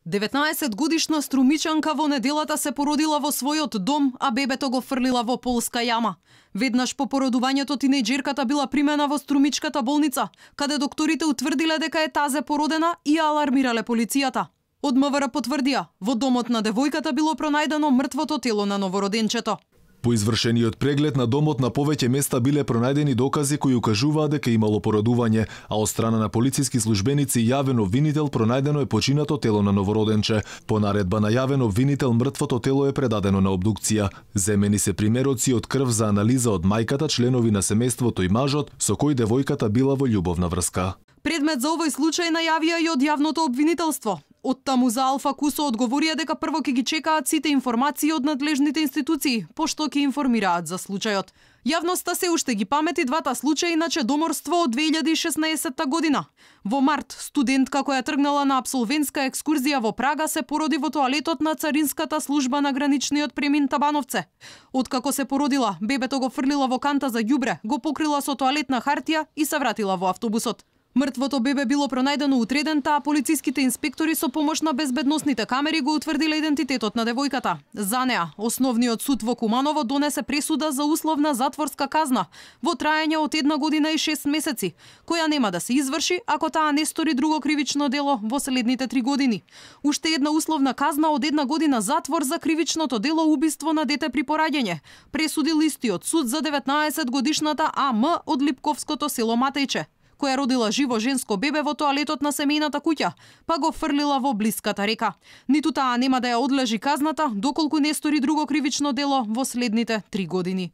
19-годишна струмичанка во неделата се породила во својот дом, а бебето го фрлила во полска јама. Веднаш по породувањето тинејџерката била примена во струмичката болница, каде докторите утврдиле дека е тазе породена и алармирале полицијата. Од МВР потврдија, во домот на девојката било пронајдено мртвото тело на новороденчето. По извршениот преглед на домот на повеќе места биле пронајдени докази кои укажуваат дека имало породување, а од страна на полициски службеници јавен обвинител пронајдено е починато тело на новороденче. По наредба на јавен обвинител мртвото тело е предадено на обдукција. Земени се примероци од крв за анализа од мајката, членови на семејството и мажот со кој девојката била во љубовна врска. Предмет за овој случај најавија и од јавното обвинителство. Од таму за Алфа Кусо одговорија дека прво ќе ги чекаат сите информации од надлежните институции, пошто ќе информираат за случајот. Јавноста се уште ги памети двата случаи на чедоморство од 2016 година. Во март, студентка која тргнала на апсолвентска екскурзија во Прага се породи во тоалетот на царинската служба на граничниот премин Табановце. Откако се породила, бебето го фрлила во канта за ѓубре, го покрила со тоалетна хартија и се вратила во автобусот. Мртвото бебе било пронајдено утредента, а полициските инспектори со помош на безбедносните камери го утврдиле идентитетот на девојката. За неа, основниот суд во Куманово донесе пресуда за условна затворска казна во траење од 1 година и 6 месеци, која нема да се изврши ако таа не стори друго кривично дело во следните 3 години. Уште една условна казна од 1 година затвор за кривичното дело убиство на дете при пораѓање. Пресудил истиот суд за 19-годишната АМ од Липковското село Матејче, која родила живо женско бебе во тоалетот на семејната куќа, па го фрлила во блиската река. Ниту таа нема да ја одлежи казната, доколку не стори друго кривично дело во следните 3 години.